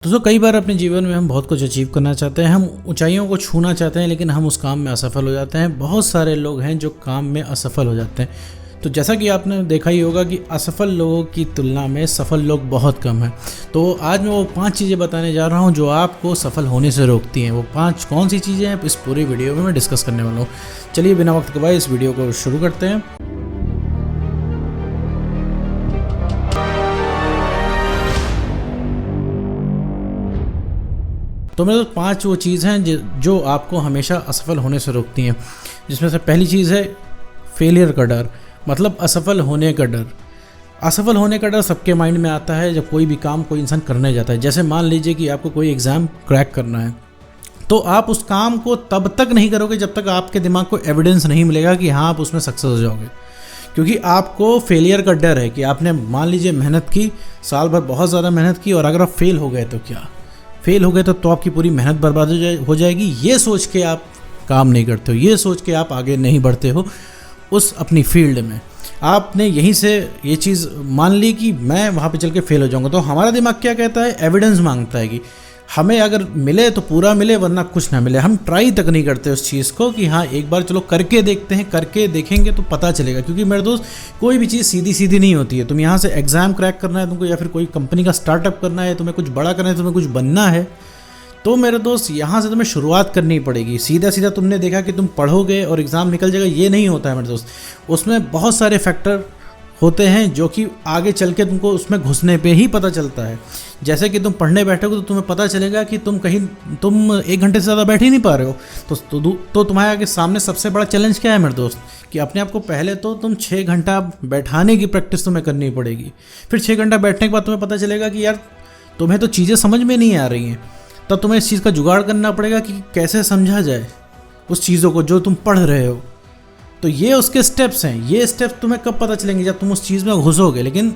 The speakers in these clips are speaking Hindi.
दोस्तों कई बार अपने जीवन में हम बहुत कुछ अचीव करना चाहते हैं, हम ऊंचाइयों को छूना चाहते हैं, लेकिन हम उस काम में असफल हो जाते हैं। बहुत सारे लोग हैं जो काम में असफल हो जाते हैं। तो जैसा कि आपने देखा ही होगा कि असफल लोगों की तुलना में सफल लोग बहुत कम हैं। तो आज मैं वो 5 चीज़ें बताने जा रहा हूँ जो आपको सफल होने से रोकती हैं। वो 5 कौन सी चीज़ें हैं इस पूरी वीडियो में मैं डिस्कस करने वाला हूँ। चलिए बिना वक्त गवाए इस वीडियो को शुरू करते हैं। तो मेरे 5 वो चीज़ हैं जो आपको हमेशा असफल होने से रोकती हैं। जिसमें से पहली चीज़ है फेलियर का डर, मतलब असफल होने का डर। असफल होने का डर सबके माइंड में आता है जब कोई भी काम कोई इंसान करने जाता है। जैसे मान लीजिए कि आपको कोई एग्ज़ाम क्रैक करना है, तो आप उस काम को तब तक नहीं करोगे जब तक आपके दिमाग को एविडेंस नहीं मिलेगा कि हाँ आप उसमें सक्सेस हो जाओगे। क्योंकि आपको फेलियर का डर है कि आपने मान लीजिए मेहनत की, साल भर बहुत ज़्यादा मेहनत की, और अगर आप फेल हो गए तो क्या, फेल हो गए तो आपकी पूरी मेहनत बर्बाद हो जाएगी। ये सोच के आप काम नहीं करते हो, ये सोच के आप आगे नहीं बढ़ते हो उस अपनी फील्ड में। आपने यहीं से ये चीज़ मान ली कि मैं वहाँ पे चल के फेल हो जाऊँगा। तो हमारा दिमाग क्या कहता है, एविडेंस मांगता है कि हमें अगर मिले तो पूरा मिले, वरना कुछ ना मिले। हम ट्राई तक नहीं करते उस चीज़ को कि हाँ एक बार चलो करके देखते हैं, करके देखेंगे तो पता चलेगा। क्योंकि मेरे दोस्त कोई भी चीज़ सीधी सीधी नहीं होती है। तुम यहाँ से एग्ज़ाम क्रैक करना है तुमको, या फिर कोई कंपनी का स्टार्टअप करना है, तुम्हें कुछ बड़ा करना है, तुम्हें कुछ बनना है, तो मेरे दोस्त यहाँ से तुम्हें शुरुआत करनी पड़ेगी। सीधा सीधा तुमने देखा कि तुम पढ़ोगे और एग्ज़ाम निकल जाएगा, ये नहीं होता है मेरे दोस्त। उसमें बहुत सारे फैक्टर होते हैं जो कि आगे चल के तुमको उसमें घुसने पे ही पता चलता है। जैसे कि तुम पढ़ने बैठोगे तो तुम्हें पता चलेगा कि तुम 1 घंटे से ज़्यादा बैठ ही नहीं पा रहे हो। तो तुम्हारे आगे सामने सबसे बड़ा चैलेंज क्या है मेरे दोस्त, कि अपने आप को पहले तो तुम 6 घंटा बैठाने की प्रैक्टिस तुम्हें करनी पड़ेगी। फिर 6 घंटा बैठने के बाद तुम्हें पता चलेगा कि यार तुम्हें तो चीज़ें समझ में नहीं आ रही हैं। तब तुम्हें इस चीज़ का जुगाड़ करना पड़ेगा कि कैसे समझा जाए उस चीज़ों को जो तुम पढ़ रहे हो। तो ये उसके स्टेप्स हैं। ये स्टेप्स तुम्हें कब पता चलेंगे, जब तुम उस चीज़ में घुसोगे। लेकिन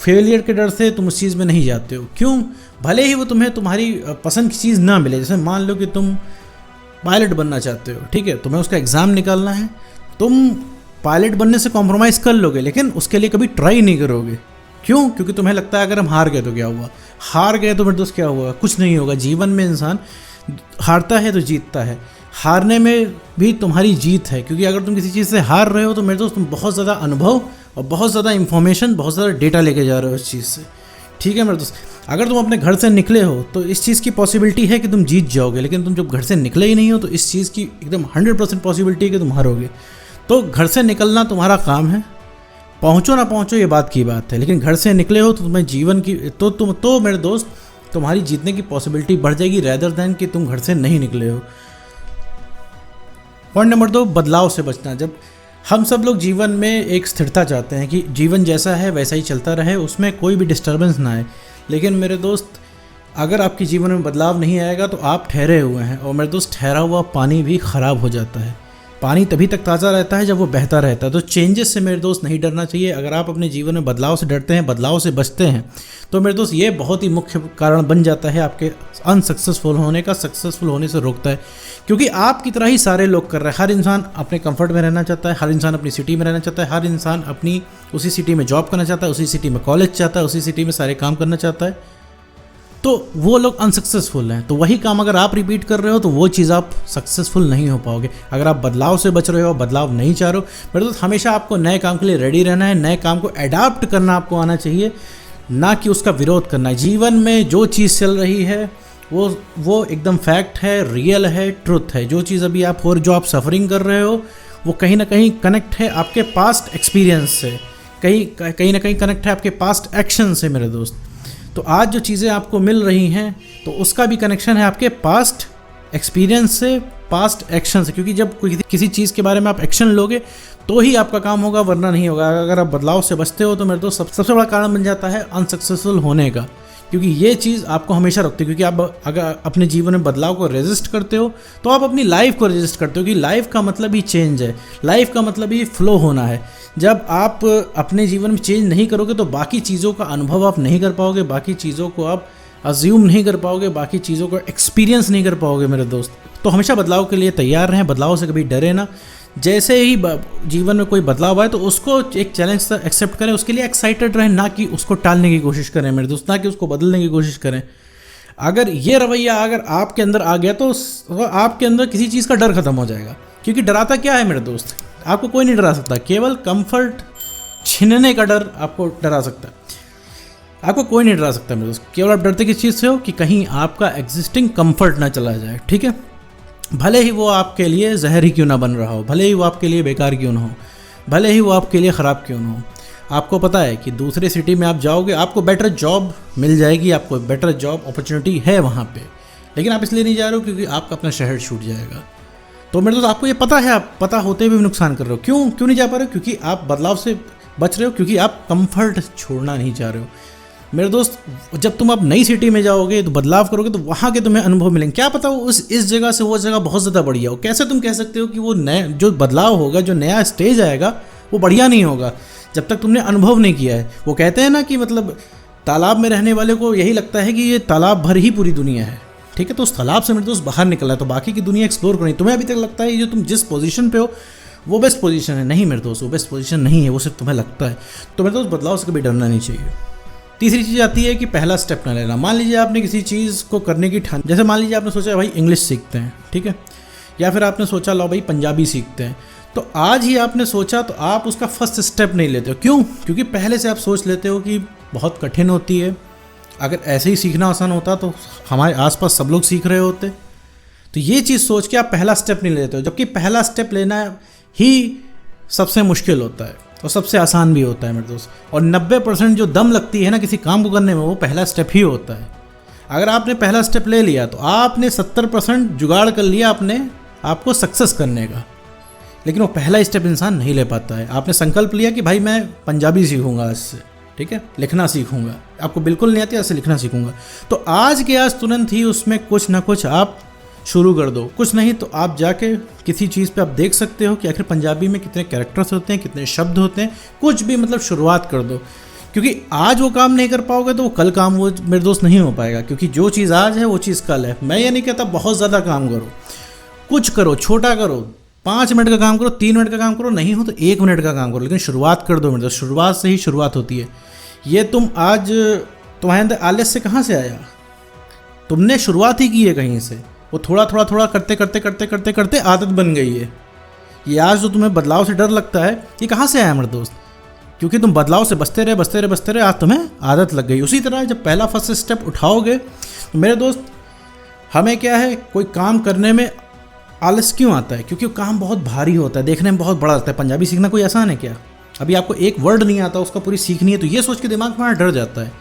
फेलियर के डर से तुम उस चीज़ में नहीं जाते हो। क्यों? भले ही वो तुम्हें तुम्हारी पसंद की चीज़ ना मिले। जैसे मान लो कि तुम पायलट बनना चाहते हो, ठीक है, तुम्हें उसका एग्ज़ाम निकालना है, तुम पायलट बनने से कॉम्प्रोमाइज़ कर लोगे, लेकिन उसके लिए कभी ट्राई नहीं करोगे। क्यों? क्योंकि तुम्हें लगता है अगर हम हार गए तो क्या हुआ, हार गए तो मेरे दोस्त क्या हुआ, कुछ नहीं होगा। जीवन में इंसान हारता है तो जीतता है, हारने में भी तुम्हारी जीत है। क्योंकि अगर तुम किसी चीज़ से हार रहे हो तो मेरे दोस्त तुम बहुत ज़्यादा अनुभव और बहुत ज़्यादा इन्फॉर्मेशन, बहुत ज़्यादा डेटा लेके जा रहे हो इस चीज़ से, ठीक है मेरे दोस्त। अगर तुम अपने घर से निकले हो तो इस चीज़ की पॉसिबिलिटी है कि तुम जीत जाओगे, लेकिन तुम जब घर से निकले ही नहीं हो तो इस चीज़ की एकदम 100% पॉसिबिलिटी है कि तुम हारोगे। तो घर से निकलना तुम्हारा काम है, पहुँचो ना पहुँचो ये बात की बात है, लेकिन घर से निकले हो तो तुम्हें जीवन की तो मेरे दोस्त तुम्हारी जीतने की पॉसिबिलिटी बढ़ जाएगी, रेदर देन कि तुम घर से नहीं निकले हो। पॉइंट नंबर 2, बदलाव से बचना। जब हम सब लोग जीवन में एक स्थिरता चाहते हैं कि जीवन जैसा है वैसा ही चलता रहे, उसमें कोई भी डिस्टर्बेंस ना आए। लेकिन मेरे दोस्त अगर आपके जीवन में बदलाव नहीं आएगा तो आप ठहरे हुए हैं, और मेरे दोस्त ठहरा हुआ पानी भी ख़राब हो जाता है। पानी तभी तक ताज़ा रहता है जब वो बहता रहता है। तो चेंजेस से मेरे दोस्त नहीं डरना चाहिए। अगर आप अपने जीवन में बदलाव से डरते हैं, बदलाव से बचते हैं, तो मेरे दोस्त ये बहुत ही मुख्य कारण बन जाता है आपके अनसक्सेसफुल होने का, सक्सेसफुल होने से रोकता है। क्योंकि आपकी तरह ही सारे लोग कर रहे हैं। हर इंसान अपने कंफर्ट में रहना चाहता है, हर इंसान अपनी सिटी में रहना चाहता है, हर इंसान अपनी उसी सिटी में जॉब करना चाहता है, उसी सिटी में कॉलेज चाहता है, उसी सिटी में सारे काम करना चाहता है। तो वो लोग अनसक्सेसफुल हैं। तो वही काम अगर आप रिपीट कर रहे हो तो वो चीज़ आप सक्सेसफुल नहीं हो पाओगे। अगर आप बदलाव से बच रहे हो, बदलाव नहीं चाह रहे हो, मेरे दोस्त हमेशा आपको नए काम के लिए रेडी रहना है। नए काम को अडाप्ट करना आपको आना चाहिए, ना कि उसका विरोध करना है। जीवन में जो चीज़ चल रही है वो एकदम फैक्ट है, रियल है, ट्रुथ है। जो चीज़ अभी आप जो आप सफरिंग कर रहे हो वो कहीं ना कहीं कनेक्ट है आपके पास्ट एक्सपीरियंस से, कहीं ना कहीं कनेक्ट है आपके पास्ट एक्शन से मेरे दोस्त। तो आज जो चीज़ें आपको मिल रही हैं तो उसका भी कनेक्शन है आपके पास्ट एक्सपीरियंस से, पास्ट एक्शन से। क्योंकि जब किसी चीज़ के बारे में आप एक्शन लोगे तो ही आपका काम होगा, वरना नहीं होगा। अगर आप बदलाव से बचते हो तो मेरे दोस्त सबसे बड़ा कारण बन जाता है अनसक्सेसफुल होने का। क्योंकि ये चीज़ आपको हमेशा रखती है। क्योंकि आप अगर अपने जीवन में बदलाव को रेजिस्ट करते हो तो आप अपनी लाइफ को रेजिस्ट करते हो। कि लाइफ का मतलब ही चेंज है, लाइफ का मतलब ही फ्लो होना है। जब आप अपने जीवन में चेंज नहीं करोगे तो बाकी चीज़ों का अनुभव आप नहीं कर पाओगे, बाकी चीज़ों को आप अज्यूम नहीं कर पाओगे, बाकी चीज़ों को एक्सपीरियंस नहीं कर पाओगे मेरे दोस्त। तो हमेशा बदलाव के लिए तैयार रहें, बदलाव से कभी डरे ना। जैसे ही जीवन में कोई बदलाव आए तो उसको एक चैलेंज एक्सेप्ट करें, उसके लिए एक्साइटेड रहें, ना कि उसको टालने की कोशिश करें मेरे दोस्त, ना कि उसको बदलने की कोशिश करें। अगर ये रवैया अगर आपके अंदर आ गया तो आपके अंदर किसी चीज़ का डर खत्म हो जाएगा। क्योंकि डराता क्या है मेरे दोस्त, आपको कोई नहीं डरा सकता, केवल कंफर्ट छीनने का डर आपको डरा सकता है। आपको कोई नहीं डरा सकता मेरे दोस्त, केवल आप डरते किस चीज़ से हो कि कहीं आपका एग्जिस्टिंग कंफर्ट ना चला जाए, ठीक है। भले ही वो आपके लिए जहर ही क्यों ना बन रहा हो, भले ही वो आपके लिए बेकार क्यों ना हो, भले ही वो आपके लिए ख़राब क्यों ना हो। आपको पता है कि दूसरे सिटी में आप जाओगे, आपको बेटर जॉब मिल जाएगी, आपको बेटर जॉब अपॉर्चुनिटी है वहाँ पे, लेकिन आप इसलिए नहीं जा रहे हो क्योंकि आपका अपना शहर छूट जाएगा। तो मेरे दोस्त आपको ये पता है, आप पता होते हुए भी नुकसान कर रहे हो। क्यों नहीं जा पा रहे हो? क्योंकि आप बदलाव से बच रहे हो, क्योंकि आप कंफर्ट छोड़ना नहीं चाह रहे हो। मेरे दोस्त जब तुम अब नई सिटी में जाओगे तो बदलाव करोगे तो वहाँ के तुम्हें अनुभव मिलेंगे। क्या पता वो इस जगह से वो जगह बहुत ज़्यादा बढ़िया हो। कैसे तुम कह सकते हो कि वो नया जो बदलाव होगा, जो नया स्टेज आएगा वो बढ़िया नहीं होगा जब तक तुमने अनुभव नहीं किया है। वो कहते हैं ना कि मतलब तालाब में रहने वाले को यही लगता है कि ये तालाब भर ही पूरी दुनिया है, ठीक है। तो उस तालाब से मेरे दोस्त बाहर निकला है तो बाकी की दुनिया एक्सप्लोर करनी। तुम्हें अभी तक लगता है ये जो तुम जिस पोजीशन पे हो वो बेस्ट पोजीशन है। नहीं मेरे दोस्त, वो बेस्ट पोजीशन नहीं है, वो सिर्फ तुम्हें लगता है। तो मेरे दोस्त बदलाव से कभी डरना नहीं चाहिए। तीसरी चीज़ आती है कि पहला स्टेप ना लेना। मान लीजिए आपने किसी चीज़ को करने की ठान, जैसे मान लीजिए आपने सोचा भाई इंग्लिश सीखते हैं, ठीक है, या फिर आपने सोचा लो भाई पंजाबी सीखते हैं। तो आज ही आपने सोचा तो आप उसका फर्स्ट स्टेप नहीं लेते हो। क्यों? क्योंकि पहले से आप सोच लेते हो कि बहुत कठिन होती है, अगर ऐसे ही सीखना आसान होता तो हमारे आसपास सब लोग सीख रहे होते। तो ये चीज़ सोच के आप पहला स्टेप नहीं लेते हो, जबकि पहला स्टेप लेना ही सबसे मुश्किल होता है और सबसे आसान भी होता है मेरे दोस्त। और 90% जो दम लगती है ना किसी काम को करने में, वो पहला स्टेप ही होता है। अगर आपने पहला स्टेप ले लिया तो आपने 70% जुगाड़ कर लिया अपने आपको सक्सेस करने का, लेकिन वो पहला स्टेप इंसान नहीं ले पाता है। आपने संकल्प लिया कि भाई मैं पंजाबी सीखूंगा आज से, ठीक है, लिखना सीखूंगा। आपको बिल्कुल नहीं आती, ऐसे लिखना सीखूंगा। तो आज के आज तुरंत ही उसमें कुछ ना कुछ आप शुरू कर दो। कुछ नहीं तो आप जाके किसी चीज़ पे आप देख सकते हो कि आखिर पंजाबी में कितने कैरेक्टर्स होते हैं, कितने शब्द होते हैं। कुछ भी मतलब शुरुआत कर दो, क्योंकि आज वो काम नहीं कर पाओगे तो वो कल काम वो मेरे दोस्त नहीं हो पाएगा। क्योंकि जो चीज़ आज है वो चीज़ कल है। मैं ये नहीं कहता बहुत ज़्यादा काम करो, कुछ करो, छोटा करो, 5 मिनट का काम करो, 3 मिनट का काम करो, नहीं हो तो 1 मिनट का काम करो, लेकिन शुरुआत कर दो मेरे दोस्त। शुरुआत से ही शुरुआत होती है। ये तुम आज तुम्हारे अंदर आलस्य से कहाँ से आया? तुमने शुरुआत ही की है कहीं से। वो थोड़ा थोड़ा थोड़ा करते करते करते करते करते आदत बन गई है। ये आज जो तुम्हें बदलाव से डर लगता है ये कहाँ से आया मेरे दोस्त? क्योंकि तुम बदलाव से बचते रहे आज तुम्हें आदत लग गई। उसी तरह जब पहला फर्स्ट स्टेप उठाओगे तो मेरे दोस्त हमें क्या है, कोई काम करने में आलस क्यों आता है? क्योंकि वो काम बहुत भारी होता है, देखने में बहुत बड़ा लगता है। पंजाबी सीखना कोई आसान है क्या? अभी आपको एक वर्ड नहीं आता, उसका पूरी सीखनी है, तो ये सोच के दिमाग हमारा डर जाता है।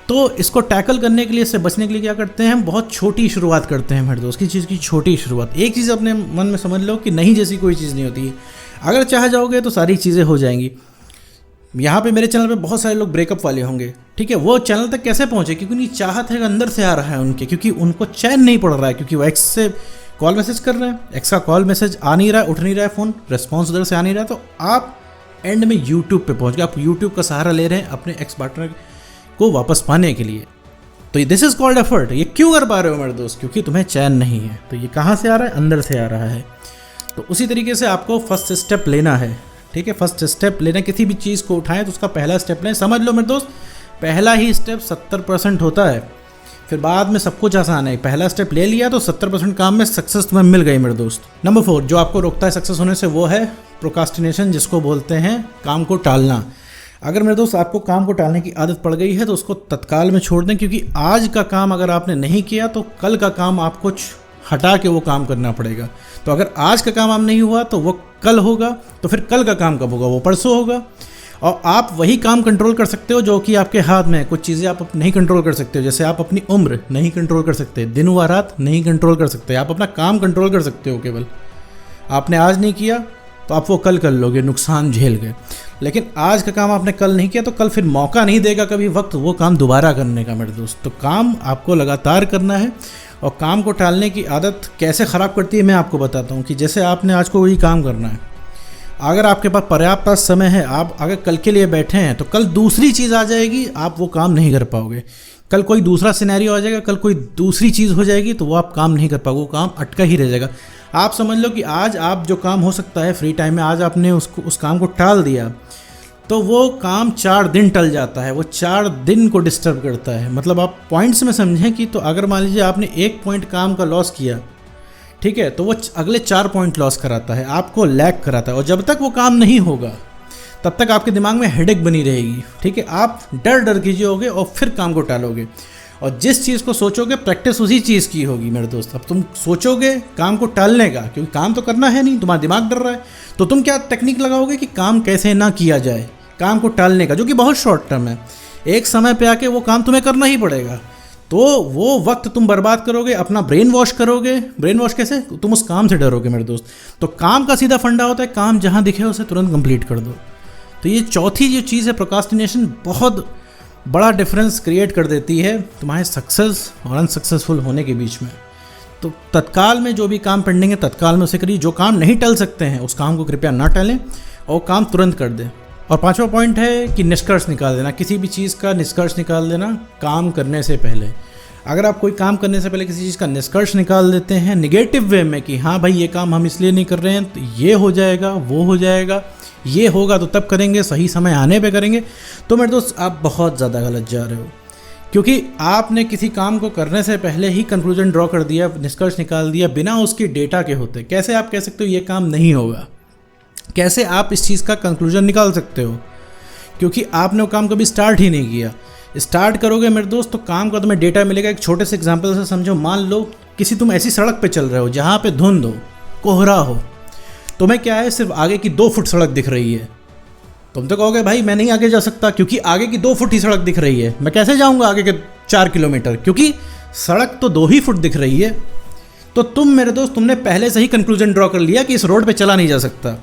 तो इसको टैकल करने के लिए, इससे बचने के लिए क्या करते हैं हम? बहुत छोटी शुरुआत करते हैं मेरे दोस्त। किसी चीज़ की छोटी शुरुआत। एक चीज़ अपने मन में समझ लो कि नहीं जैसी कोई चीज़ नहीं होती है। अगर चाह जाओगे तो सारी चीज़ें हो जाएंगी। यहाँ पे मेरे चैनल पे बहुत सारे लोग ब्रेकअप वाले होंगे, ठीक है। वो चैनल तक कैसे पहुँचे? क्योंकि उनकी चाहत है अंदर से आ रहा है उनके, क्योंकि उनको चैन नहीं पड़ रहा है, क्योंकि वो एक्स से कॉल मैसेज कर रहे हैं, एक्स का कॉल मैसेज आ नहीं रहा है, उठ नहीं रहा है फ़ोन, रिस्पॉन्स उधर से आ नहीं रहा है। तो आप एंड में यूट्यूब पे पहुँच गए। आप यूट्यूब का सहारा ले रहे हैं अपने एक्स पार्टनर को वापस पाने के लिए। तो दिस इज़ कॉल्ड एफर्ट। ये क्यों कर पा रहे हो मेरे दोस्त? क्योंकि तुम्हें चैन नहीं है। तो ये कहाँ से आ रहा है? अंदर से आ रहा है। तो उसी तरीके से आपको फर्स्ट स्टेप लेना है, ठीक है। फर्स्ट स्टेप लेना, किसी भी चीज़ को उठाएं तो उसका पहला स्टेप लें। समझ लो मेरे दोस्त, पहला ही स्टेप 70% होता है, फिर बाद में सब कुछ आसान है। पहला स्टेप ले लिया तो 70% काम में सक्सेस तुम्हें मिल गई मेरे दोस्त। नंबर 4 जो आपको रोकता है सक्सेस होने से, वो है प्रोक्रास्टिनेशन, जिसको बोलते हैं काम को टालना। अगर मेरे दोस्त आपको काम को टालने की आदत पड़ गई है तो उसको तत्काल में छोड़ दें, क्योंकि आज का काम अगर आपने नहीं किया तो कल का काम आपको हटा के वो काम करना पड़ेगा। तो अगर आज का काम आप नहीं हुआ तो वो कल होगा, तो फिर कल का काम कब होगा? वो परसों होगा। और आप वही काम कंट्रोल कर सकते हो जो कि आपके हाथ में है। कुछ चीज़ें आप नहीं कंट्रोल कर सकते हो, जैसे आप अपनी उम्र नहीं कंट्रोल कर सकते, दिन व रात नहीं कंट्रोल कर सकते। आप अपना काम कंट्रोल कर सकते हो। केवल आपने आज नहीं किया तो आप वो कल कर लोगे, नुकसान झेल गए। लेकिन आज का काम आपने कल नहीं किया तो कल फिर मौका नहीं देगा कभी वक्त वो काम दोबारा करने का मेरे दोस्त। तो काम आपको लगातार करना है। और काम को टालने की आदत कैसे ख़राब करती है मैं आपको बताता हूँ। कि जैसे आपने आज को वही काम करना है, अगर आपके पास पर्याप्त समय है, आप अगर कल के लिए बैठे हैं तो कल दूसरी चीज़ आ जाएगी, आप वो काम नहीं कर पाओगे। कल कोई दूसरा सिनेरियो आ जाएगा, कल कोई दूसरी चीज़ हो जाएगी, तो वो आप काम नहीं कर पाओगे, वो काम अटका ही रह जाएगा। आप समझ लो कि आज आप जो काम हो सकता है फ्री टाइम में, आज आपने उस काम को टाल दिया, तो वो काम 4 दिन टल जाता है, वो 4 दिन को डिस्टर्ब करता है। मतलब आप पॉइंट्स में समझें कि तो अगर मान लीजिए आपने 1 पॉइंट काम का लॉस किया, ठीक है, तो वो अगले 4 पॉइंट लॉस कराता है, आपको लैग कराता है। और जब तक वो काम नहीं होगा तब तक आपके दिमाग में हेडेक बनी रहेगी, ठीक है। आप डर डर कीजिएगे और फिर काम को टालोगे, और जिस चीज़ को सोचोगे प्रैक्टिस उसी चीज़ की होगी मेरे दोस्त। अब तुम सोचोगे काम को टालने का, क्योंकि काम तो करना है नहीं, तुम्हारा दिमाग डर रहा है, तो तुम क्या टेक्निक लगाओगे कि काम कैसे ना किया जाए, काम को टालने का, जो कि बहुत शॉर्ट टर्म है। एक समय पे आके वो काम तुम्हें करना ही पड़ेगा, तो वो वक्त तुम बर्बाद करोगे, अपना ब्रेन वॉश करोगे। ब्रेन वॉश कैसे? तुम उस काम से डरोगे मेरे दोस्त। तो काम का सीधा फंडा होता है, काम जहाँ दिखे उसे तुरंत कंप्लीट कर दो। तो ये चौथी जो चीज़ है प्रोक्रास्टिनेशन, बहुत बड़ा डिफरेंस क्रिएट कर देती है तुम्हारे सक्सेस और अनसक्सेसफुल होने के बीच में। तो तत्काल में जो भी काम पेंडिंग है तत्काल में उसे करिए। जो काम नहीं टल सकते हैं उस काम को कृपया ना टालें और काम तुरंत कर दें। और 5वां पॉइंट है कि निष्कर्ष निकाल देना, किसी भी चीज़ का निष्कर्ष निकाल देना काम करने से पहले। अगर आप कोई काम करने से पहले किसी चीज़ का निष्कर्ष निकाल देते हैं नेगेटिव वे में कि हाँ भाई ये काम हम इसलिए नहीं कर रहे हैं, तो ये हो जाएगा, वो हो जाएगा, ये होगा तो तब करेंगे, सही समय आने पे करेंगे, तो मेरे दोस्त आप बहुत ज़्यादा गलत जा रहे हो। क्योंकि आपने किसी काम को करने से पहले ही कंक्लूजन ड्रॉ कर दिया, निष्कर्ष निकाल दिया बिना उसकी डेटा के होते। कैसे आप कह सकते हो ये काम नहीं होगा? कैसे आप इस चीज़ का कंक्लूजन निकाल सकते हो? क्योंकि आपने वो काम कभी स्टार्ट ही नहीं किया। स्टार्ट करोगे मेरे दोस्त तो काम का तुम्हें डेटा मिलेगा। एक छोटे से एग्जांपल से समझो, मान लो किसी तुम ऐसी सड़क पे चल रहे हो जहाँ पे धुंध हो, कोहरा हो, तुम्हें क्या है सिर्फ आगे की 2 फुट सड़क दिख रही है। तुम तो कहोगे भाई मैं नहीं आगे जा सकता क्योंकि आगे की 2 फुट ही सड़क दिख रही है, मैं कैसे जाऊँगा आगे के 4 किलोमीटर, क्योंकि सड़क तो 2 ही फुट दिख रही है। तो तुम मेरे दोस्त तुमने पहले से ही कंक्लूजन ड्रॉ कर लिया कि इस रोड पर चला नहीं जा सकता।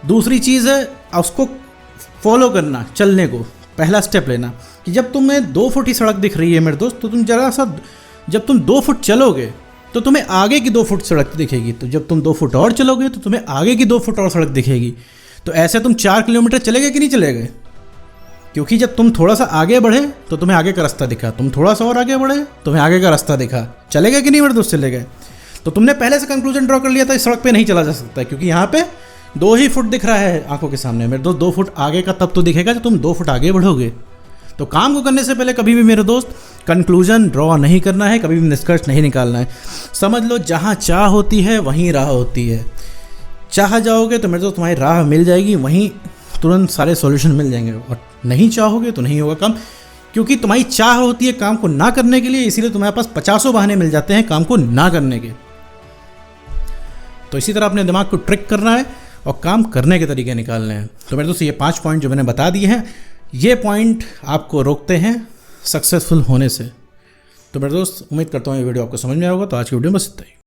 दूसरी चीज़ है उसको फॉलो करना, चलने को पहला स्टेप लेना कि जब तुम्हें 2 फुट ही सड़क दिख रही है मेरे दोस्त, तो तुम जरा सा जब तुम 2 फुट चलोगे तो तुम्हें आगे की 2 फुट सड़क दिखेगी, तो जब तुम 2 फुट और चलोगे तो तुम्हें आगे की 2 फुट और सड़क दिखेगी। तो ऐसे तुम 4 किलोमीटर चले गए कि नहीं चले गए? क्योंकि जब तुम थोड़ा सा आगे बढ़े तो तुम्हें आगे का रास्ता दिखा, तुम थोड़ा सा और आगे बढ़े तुम्हें आगे का रास्ता दिखा। चले गए कि नहीं मेरे दोस्त? चले गए। तो तुमने पहले से कंक्लूजन ड्रॉ कर लिया था इस सड़क पे नहीं चला जा सकता क्योंकि यहाँ पे 2 ही फुट दिख रहा है आंखों के सामने। मेरे दोस्त 2 फुट आगे का तब तो दिखेगा जब तुम 2 फुट आगे बढ़ोगे। तो काम को करने से पहले कभी भी मेरे दोस्त कंक्लूजन ड्रॉ नहीं करना है, कभी भी निष्कर्ष नहीं निकालना है। समझ लो जहाँ चाह होती है वहीं राह होती है। चाह जाओगे तो मेरे दोस्त तुम्हारी राह मिल जाएगी, वहीं तुरंत सारे सॉल्यूशन मिल जाएंगे। और नहीं चाहोगे तो नहीं होगा काम, क्योंकि तुम्हारी चाह होती है काम को ना करने के लिए, इसीलिए तुम्हारे पास 50 बहाने मिल जाते हैं काम को ना करने के। तो इसी तरह अपने दिमाग को ट्रिक करना है और काम करने के तरीके निकालने हैं। तो मेरे दोस्त ये 5 पॉइंट जो मैंने बता दिए हैं, ये पॉइंट आपको रोकते हैं सक्सेसफुल होने से। तो मेरे दोस्त उम्मीद करता हूँ ये वीडियो आपको समझ में आया होगा। तो आज की वीडियो में बस इतना ही।